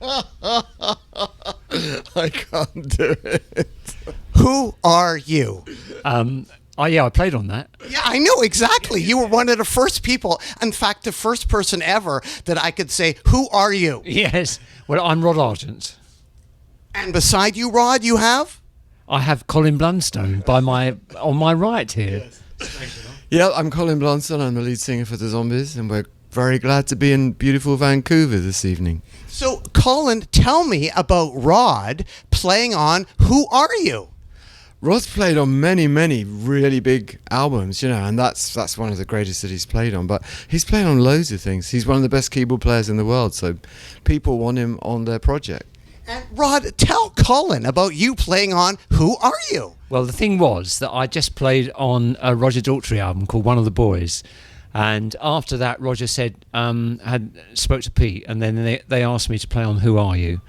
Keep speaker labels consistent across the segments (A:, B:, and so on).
A: I can't do it.
B: Who are you?
C: Oh yeah, I played on that.
B: Yeah, I know exactly. You were one of the first people, in fact, the first person ever that I could say, "Who are you?"
C: Yes. Well, I'm Rod Argent.
B: And beside you, Rod, you have?
C: I have Colin Blunstone on my right here.
A: Yeah, I'm Colin Blunstone. I'm the lead singer for the Zombies, and we're very glad to be in beautiful Vancouver this evening.
B: So, Colin, tell me about Rod playing on Who Are You?
A: Rod's played on many, many really big albums, and that's one of the greatest that he's played on. But he's played on loads of things. He's one of the best keyboard players in the world, so people want him on their project.
B: And Rod, tell Colin about you playing on Who Are You?
C: Well, the thing was that I just played on a Roger Daltrey album called One of the Boys. And after that, Roger said, spoke to Pete, and then they asked me to play on Who Are You?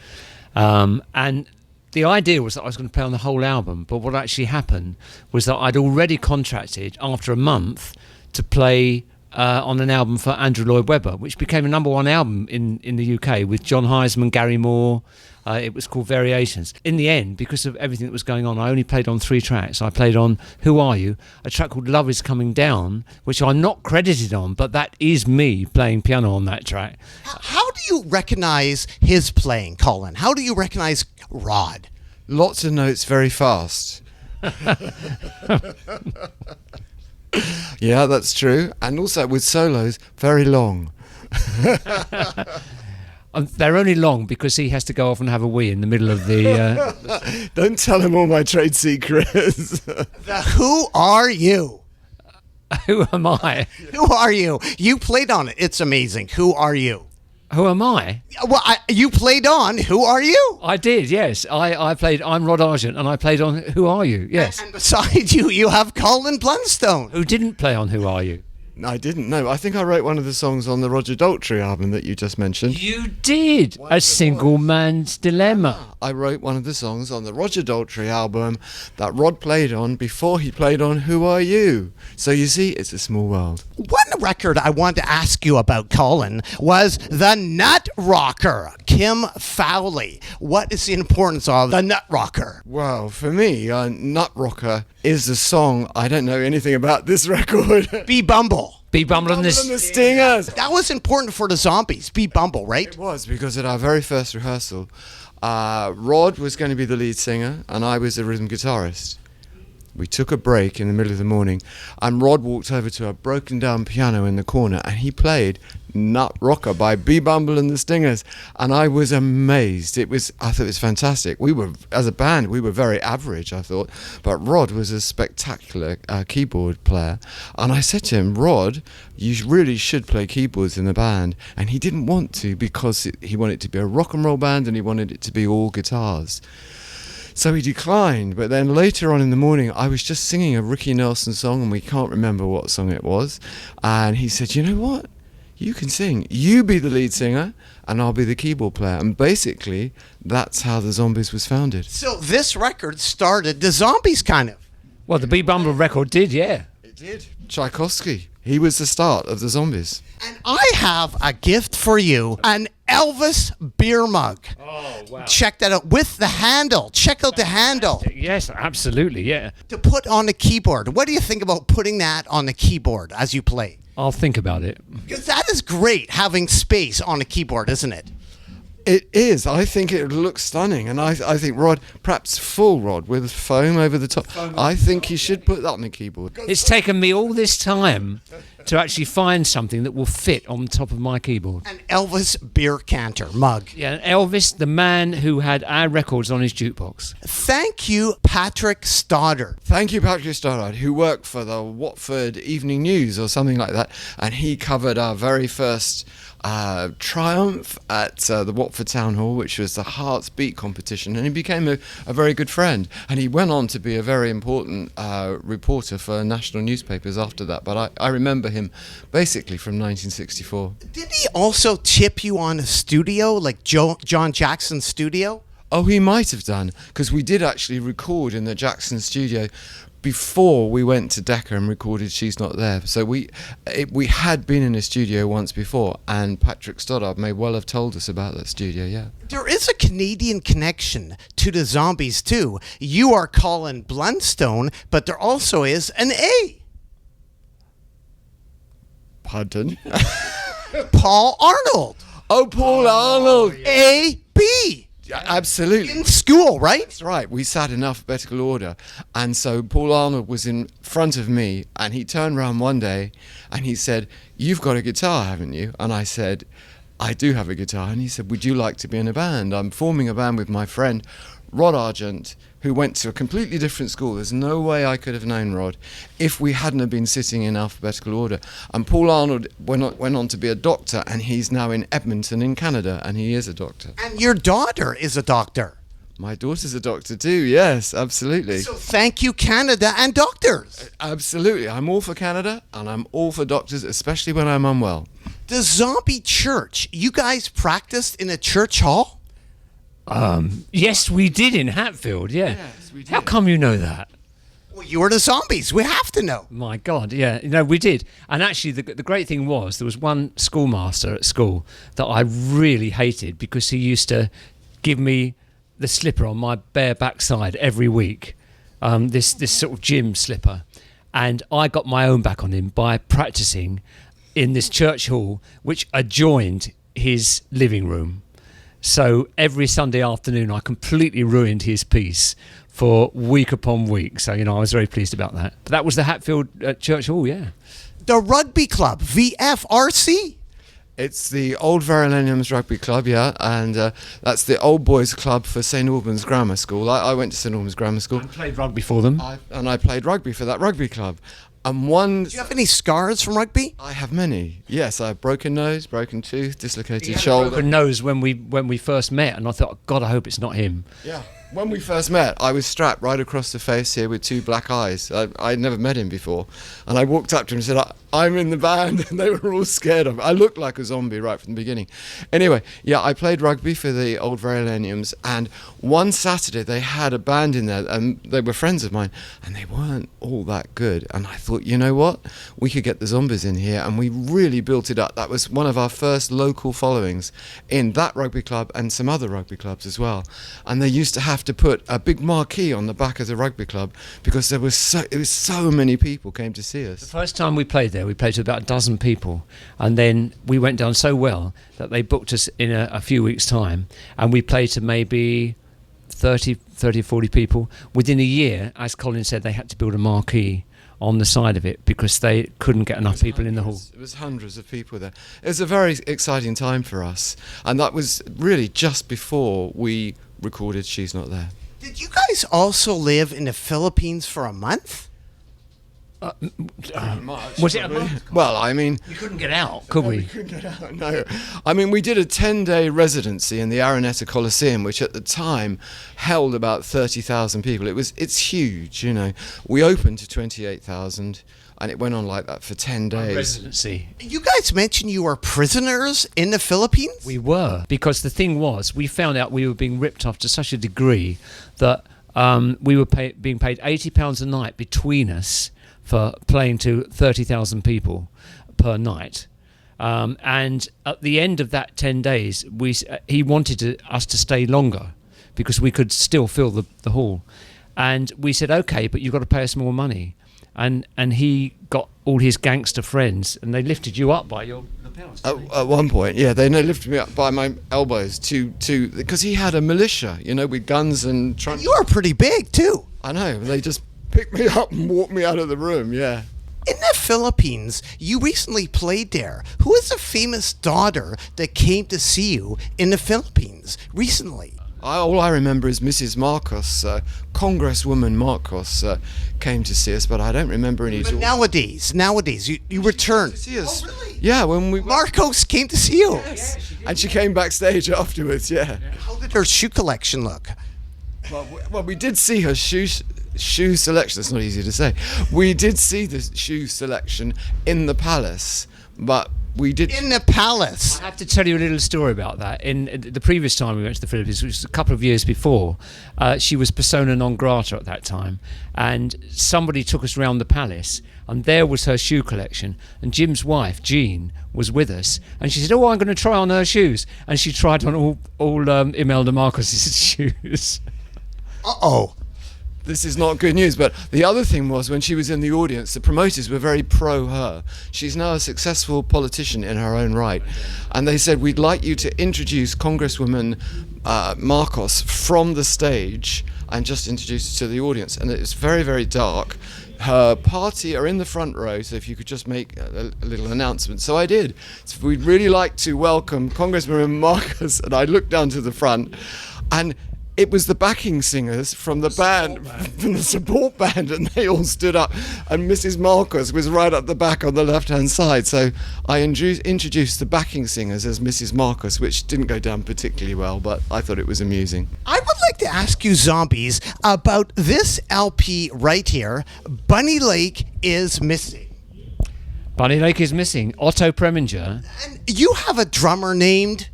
C: And the idea was that I was going to play on the whole album, but what actually happened was that I'd already contracted after a month to play on an album for Andrew Lloyd Webber, which became a #1 album in the UK with John Heisman, Gary Moore. It was called Variations. In the end, because of everything that was going on, I only played on 3 tracks. I played on Who Are You, a track called Love Is Coming Down, which I'm not credited on, but that is me playing piano on that track.
B: How do you recognize his playing, Colin? How do you recognize Rod?
A: Lots of notes very fast. Yeah, that's true. And also with solos, very long.
C: They're only long because he has to go off and have a wee in the middle of the...
A: Don't tell him all my trade secrets.
B: Who Are You?
C: Who am I?
B: Who are you? You played on it. It's amazing. Who are you?
C: Who am I?
B: Well, you played on Who Are You?
C: I did, yes. I played I'm Rod Argent, and I played on Who Are You? Yes.
B: And beside you, you have Colin Blunstone.
C: Who didn't play on Who Are You?
A: I didn't know. I think I wrote one of the songs on the Roger Daltrey album that you just mentioned.
C: You did! A Single Man's Dilemma.
A: I wrote one of the songs on the Roger Daltrey album that Rod played on before he played on Who Are You? So you see, it's a small world.
B: One record I wanted to ask you about, Colin, was the Nut Rocker, Kim Fowley. What is the importance of the Nut Rocker?
A: Well, for me, Nut Rocker is a song. I don't know anything about this record.
B: Be Bumble.
C: Be Bumble and the
A: Stingers.
B: That was important for the Zombies. Be Bumble, right?
A: It was, because at our very first rehearsal, Rod was going to be the lead singer and I was the rhythm guitarist. We took a break in the middle of the morning and Rod walked over to a broken down piano in the corner and he played Nut Rocker by Be Bumble and the Stingers, and I was amazed. I thought it was fantastic. As a band, we were very average, I thought, but Rod was a spectacular keyboard player, and I said to him, Rod, you really should play keyboards in the band, and he didn't want to because he wanted it to be a rock and roll band and he wanted it to be all guitars. So he declined, but then later on in the morning, I was just singing a Ricky Nelson song, and we can't remember what song it was, and he said, you know what? You can sing. You be the lead singer, and I'll be the keyboard player. And basically, that's how the Zombies was founded.
B: So this record started the Zombies, kind of.
C: Well, the Be Bumble record did, yeah.
A: It did. Tchaikovsky. He was the start of the Zombies.
B: And I have a gift for you, an Elvis beer mug.
C: Oh, wow.
B: Check that out with the handle. Check out the handle.
C: Yes, absolutely, yeah.
B: To put on the keyboard. What do you think about putting that on the keyboard as you play?
C: I'll think about it.
B: Because that is great, having space on a keyboard, isn't it?
A: It is. I think it looks stunning. And I think Rod, perhaps full Rod with foam over the top, I think he should put that on the keyboard.
C: It's taken me all this time to actually find something that will fit on the top of my keyboard.
B: An Elvis beer canter mug.
C: Yeah, Elvis, the man who had our records on his jukebox.
B: Thank you, Patrick Stoddard.
A: Thank you, Patrick Stoddard, who worked for the Watford Evening News or something like that. And he covered our very first triumph at the Watford Town Hall, which was the Hearts Beat competition, and he became a very good friend, and he went on to be a very important reporter for national newspapers after that, but I remember him basically from 1964.
B: Did he also tip you on a studio, like John Jackson's studio?
A: Oh, he might have done, because we did actually record in the Jackson studio before we went to Decca and recorded She's Not There. So we had been in a studio once before, and Patrick Stoddard may well have told us about that studio, yeah.
B: There is a Canadian connection to the Zombies, too. You are Colin Blunstone, but there also is an A.
A: Pardon?
B: Paul Arnold.
A: Oh, Paul Arnold!
B: A.B.
A: Yeah, absolutely.
B: In school, right?
A: That's right. We sat in alphabetical order. And so Paul Arnold was in front of me, and he turned around one day and he said, "You've got a guitar, haven't you?" And I said, "I do have a guitar." And he said, "Would you like to be in a band? I'm forming a band with my friend Rod Argent, who went to a completely different school. There's no way I could have known Rod if we hadn't have been sitting in alphabetical order." And Paul Arnold went on to be a doctor, and he's now in Edmonton in Canada, and he is a doctor.
B: And your daughter is a doctor.
A: My daughter's a doctor too, yes, absolutely.
B: So thank you, Canada and doctors.
A: Absolutely. I'm all for Canada, and I'm all for doctors, especially when I'm unwell.
B: The Zombie Church, you guys practiced in a church hall?
C: Yes, we did in Hatfield, yeah.
A: Yes, we did.
C: How come you know that?
B: Well, you were the Zombies. We have to know.
C: My God, yeah. No, we did. And actually, the great thing was there was one schoolmaster at school that I really hated because he used to give me the slipper on my bare backside every week, this sort of gym slipper. And I got my own back on him by practicing in this church hall, which adjoined his living room. So every Sunday afternoon, I completely ruined his piece for week upon week. So, I was very pleased about that. But that was the Hatfield Church Hall, yeah.
B: The Rugby Club, VFRC.
A: It's the Old Verulamiums Rugby Club, yeah, and that's the old boys club for St Albans Grammar School. I went to St Albans Grammar School.
C: I played rugby for them.
A: I played rugby for that rugby club. And
B: Do you have any scars from rugby?
A: I have many. Yes, I have broken nose, broken tooth, dislocated shoulder.
C: Broken nose when we first met, and I thought, God, I hope it's not him.
A: Yeah. When we first met, I was strapped right across the face here with two black eyes. I'd never met him before. And I walked up to him and said, "I'm in the band." And they were all scared of me. I looked like a zombie right from the beginning. Anyway, yeah, I played rugby for the Old Verulamiums. And one Saturday, they had a band in there, and they were friends of mine. And they weren't all that good. And I thought, you know what? We could get the Zombies in here. And we really built it up. That was one of our first local followings in that rugby club and some other rugby clubs as well. And they used to have to put a big marquee on the back of the rugby club because it was so many people came to see us.
C: The first time we played there, we played to about a dozen people, and then we went down so well that they booked us in a few weeks' time, and we played to maybe 30, 40 people. Within a year, as Colin said, they had to build a marquee on the side of it because they couldn't get enough people in the hall.
A: It was hundreds of people there. It was a very exciting time for us, and that was really just before we recorded She's Not There.
B: Did you guys also live in the Philippines for a month?
C: Was it a month?
A: Well, I mean...
C: We couldn't get out, could we?
A: couldn't get out, no. I mean, we did a 10-day residency in the Araneta Coliseum, which at the time held about 30,000 people. It's huge, We opened to 28,000, and it went on like that for 10 days.
C: Residency.
B: You guys mentioned you were prisoners in the Philippines?
C: We were, because the thing was, we found out we were being ripped off to such a degree that we were being paid £80 a night between us for playing to 30,000 people per night. And at the end of that 10 days, he wanted us to stay longer because we could still fill the hall. And we said, okay, but you've got to pay us more money. And he got all his gangster friends, and they lifted you up by your lapels.
A: At one point, yeah, they lifted me up by my elbows to because he had a militia, with guns and...
B: You were pretty big, too.
A: I know, they just picked me up and walked me out of the room, yeah.
B: In the Philippines, you recently played there. Who is a famous daughter that came to see you in the Philippines recently?
A: All I remember is Mrs. Marcos, Congresswoman Marcos, came to see us, but I don't remember any...
B: But nowadays, you returned.
A: To see us.
B: Oh, really?
A: Yeah, when we...
B: Marcos came to see you.
A: Yes. And she came backstage afterwards, yeah.
B: How did her shoe collection look?
A: Well, we did see her shoe selection. It's not easy to say. We did see the shoe selection in the palace, but we did.
B: In the palace.
C: I have to tell you a little story about that. In the previous time we went to the Philippines, which was a couple of years before, she was persona non grata at that time, and somebody took us around the palace, and there was her shoe collection, and Jim's wife, Jean, was with us, and she said, "Oh, I'm going to try on her shoes," and she tried on all Imelda Marcos's shoes.
B: Uh-oh.
A: This is not good news, but the other thing was when she was in the audience, the promoters were very pro her. She's now a successful politician in her own right. And they said, we'd like you to introduce Congresswoman Marcos from the stage and just introduce her to the audience. And it's very, very dark. Her party are in the front row, so if you could just make a little announcement. So I did. So we'd really like to welcome Congresswoman Marcos, and I looked down to the front, and it was the backing singers from the band, from the support band, and they all stood up, and Mrs. Marcos was right up the back on the left-hand side. So I introduced the backing singers as Mrs. Marcos, which didn't go down particularly well, but I thought it was amusing.
B: I would like to ask you, zombies, about this LP right here, Bunny Lake is Missing.
C: Bunny Lake is Missing. Otto Preminger.
B: And you have a drummer named...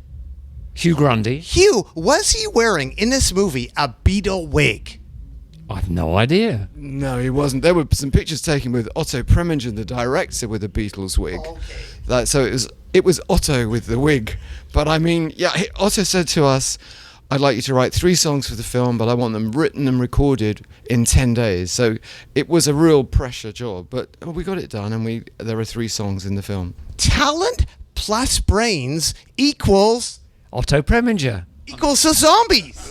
C: Hugh Grundy.
B: Hugh, was he wearing, in this movie, a Beatle wig?
C: I've no idea.
A: No, he wasn't. There were some pictures taken with Otto Preminger, the director, with a Beatles wig.
B: Okay.
A: So it was Otto with the wig. But I mean, yeah, Otto said to us, I'd like you to write 3 songs for the film, but I want them written and recorded in 10 days. So it was a real pressure job, but we got it done, and there are 3 songs in the film.
B: Talent plus brains equals
C: Otto Preminger.
B: the zombies.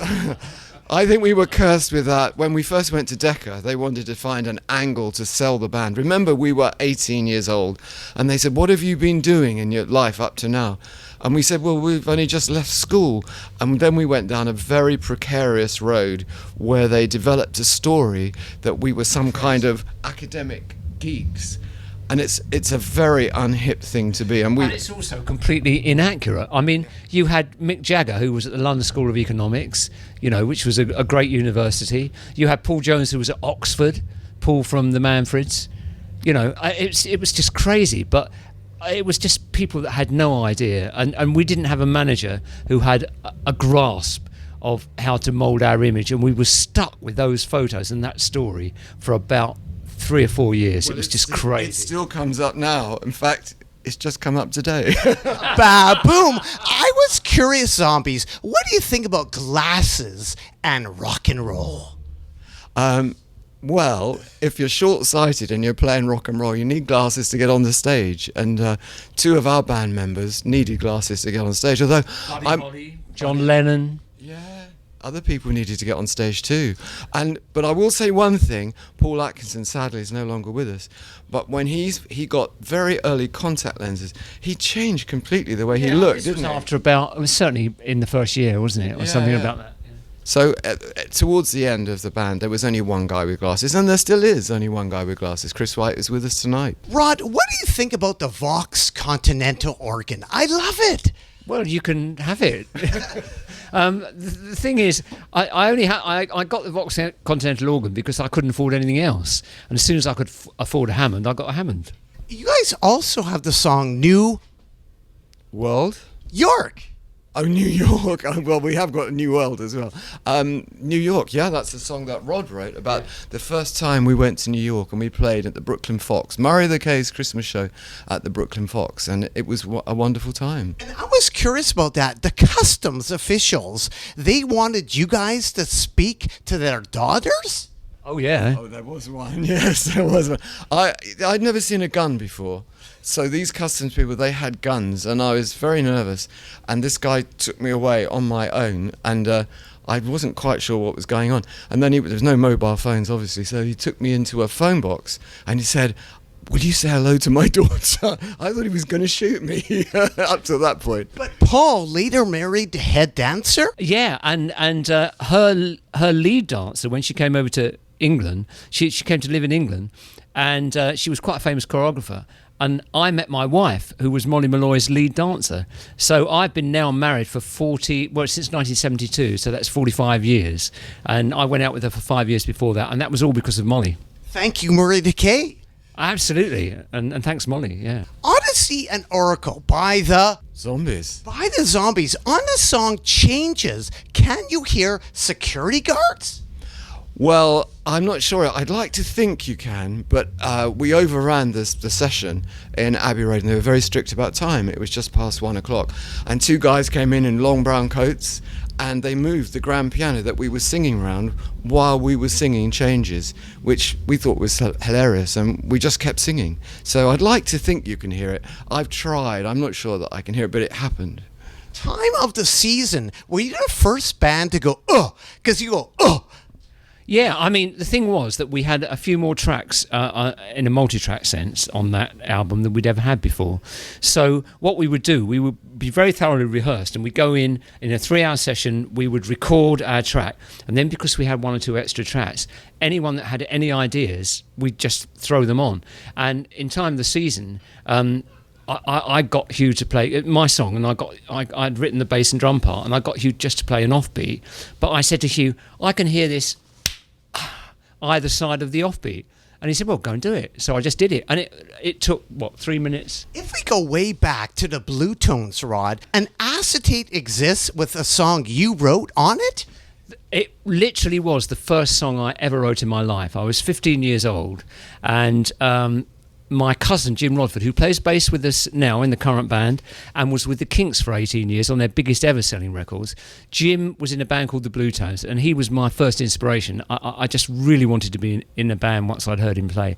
A: I think we were cursed with that. When we first went to Decca, they wanted to find an angle to sell the band. Remember, we were 18 years old, and they said, what have you been doing in your life up to now? And we said, well, we've only just left school. And then we went down a very precarious road where they developed a story that we were some kind of academic geeks. And it's a very unhip thing to be. And
C: it's also completely inaccurate. I mean, you had Mick Jagger, who was at the London School of Economics, which was a great university. You had Paul Jones, who was at Oxford, Paul from the Manfreds. It was just crazy. But it was just people that had no idea. And we didn't have a manager who had a grasp of how to mould our image. And we were stuck with those photos and that story for about 3 or 4 years. It was just crazy.
A: It still comes up now. In fact, it's just come up today.
B: Ba-boom. I was curious, zombies, what do you think about glasses and rock and roll?
A: Well, if you're short-sighted and you're playing rock and roll, you need glasses to get on the stage. And 2 of our band members needed glasses to get on stage. Although
C: Buddy Holly, John Lennon.
A: Yeah, other people needed to get on stage too. But I will say one thing, Paul Atkinson sadly is no longer with us, but when he got very early contact lenses, he changed completely the way he looked, didn't he?
C: After it was certainly in the first year, wasn't it? Or something about that.
A: So towards the end of the band, there was only one guy with glasses, and there still is only one guy with glasses. Chris White is with us tonight.
B: Rod, what do you think about the Vox Continental organ? I love it.
C: Well, you can have it. The thing is, I got the Vox Continental organ because I couldn't afford anything else. And as soon as I could afford a Hammond, I got a Hammond.
B: You guys also have the song New
A: World?
B: York.
A: Oh, New York. Oh, well, we have got a New World as well. New York, yeah, that's a song that Rod wrote about the first time we went to New York and we played at the Brooklyn Fox, Murray the K's Christmas show at the Brooklyn Fox, and it was a wonderful time.
B: And I was curious about that. The customs officials, they wanted you guys to speak to their daughters?
C: Oh, yeah.
A: Oh, there was one. Yes, there was one. I'd never seen a gun before. So these customs people, they had guns, and I was very nervous. And this guy took me away on my own, and I wasn't quite sure what was going on. And then there was no mobile phones, obviously, so he took me into a phone box, and he said, "Will you say hello to my daughter?" I thought he was going to shoot me up to that point.
B: But Paul later married the head dancer?
C: Yeah, and her lead dancer, when she came over to England, she came to live in England, and she was quite a famous choreographer. And I met my wife, who was Molly Malloy's lead dancer. So I've been now married for since 1972, so that's 45 years. And I went out with her for 5 years before that, and that was all because of Molly.
B: Thank you, Murray the K.
C: Absolutely, and thanks, Molly, yeah.
B: On a to see an oracle by the
A: Zombies.
B: zombies. On the song Changes, can you hear security guards?
A: Well, I'm not sure. I'd like to think you can, but we overran the session in Abbey Road, and they were very strict about time. It was just past 1 o'clock, and two guys came in long brown coats, and they moved the grand piano that we were singing around while we were singing Changes, which we thought was hilarious, and we just kept singing. So I'd like to think you can hear it. I've tried. I'm not sure that I can hear it, but it happened.
B: Time of the season. Were you the first band to go, oh, because you go, oh?
C: Yeah, I mean, the thing was that we had a few more tracks in a multi-track sense on that album than we'd ever had before. So what we would do, we would be very thoroughly rehearsed, and we'd go in a 3-hour session, we would record our track, and then because we had 1 or 2 extra tracks, anyone that had any ideas, we'd just throw them on. And in time of the season, I got Hugh to play my song, and I'd written the bass and drum part, and I got Hugh just to play an offbeat. But I said to Hugh, I can hear this either side of the offbeat, and he said, well, go and do it. So I just did it, and it took 3 minutes.
B: If we go way back to the Blue Tones, Rod, an acetate exists with a song you wrote on it?
C: It literally was the first song I ever wrote in my life. I was 15 years old, and my cousin Jim Rodford, who plays bass with us now in the current band and was with the Kinks for 18 years on their biggest ever selling records, Jim was in a band called the Blue Tones, and he was my first inspiration. I just really wanted to be in a band once I'd heard him play.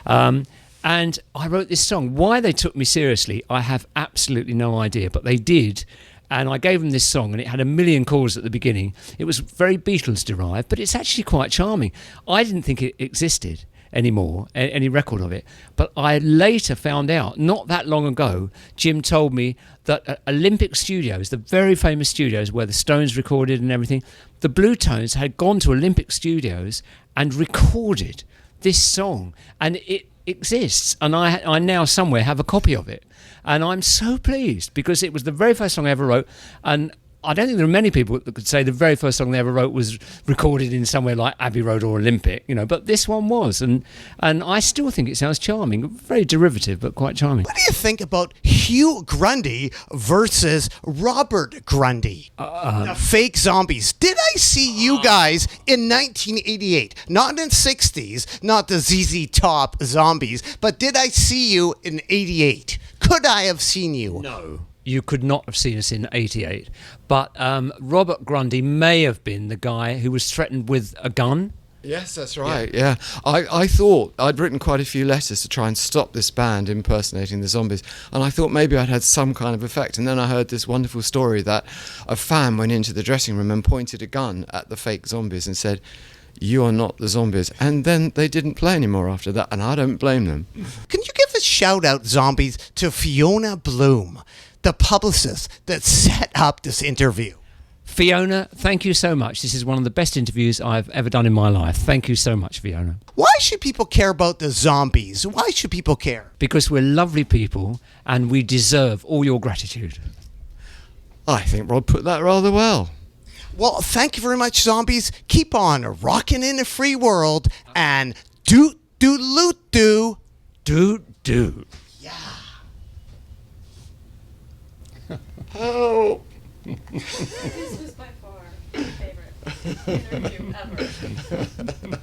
C: And I wrote this song. Why they took me seriously, I have absolutely no idea, but they did. And I gave them this song, and it had a million chords at the beginning. It was very Beatles derived, but it's actually quite charming. I didn't think it existed anymore, any record of it, but I later found out, not that long ago, Jim told me that Olympic Studios, the very famous studios where the Stones recorded and everything, the Blue Tones had gone to Olympic Studios and recorded this song, and it exists, and I now somewhere have a copy of it, and I'm so pleased because it was the very first song I ever wrote, and I don't think there are many people that could say the very first song they ever wrote was recorded in somewhere like Abbey Road or Olympic, but this one was, and I still think it sounds charming. Very derivative, but quite charming.
B: What do you think about Hugh Grundy versus Robert Grundy? The Fake Zombies. Did I see you guys in 1988? Not in the 60s, not the ZZ Top Zombies, but did I see you in 88? Could I have seen you?
C: No. You could not have seen us in 88. But Robert Grundy may have been the guy who was threatened with a gun.
A: Yes, that's right, yeah. I thought I'd written quite a few letters to try and stop this band impersonating the Zombies, and I thought maybe I'd had some kind of effect, and then I heard this wonderful story that a fan went into the dressing room and pointed a gun at the fake Zombies and said, "You are not the Zombies," and then they didn't play anymore after that, and I don't blame them.
B: Can you give a shout out, Zombies, to Fiona Bloom, the publicist that set up this interview?
C: Fiona, thank you so much. This is one of the best interviews I've ever done in my life. Thank you so much, Fiona.
B: Why should people care about the Zombies? Why should people care?
C: Because we're lovely people and we deserve all your gratitude.
A: I think Rod put that rather well.
B: Well, thank you very much, Zombies. Keep on rocking in a free world, and doot doot loot doo.
C: Doot doot.
B: Yeah.
A: Oh.
D: This was by far my favorite interview ever.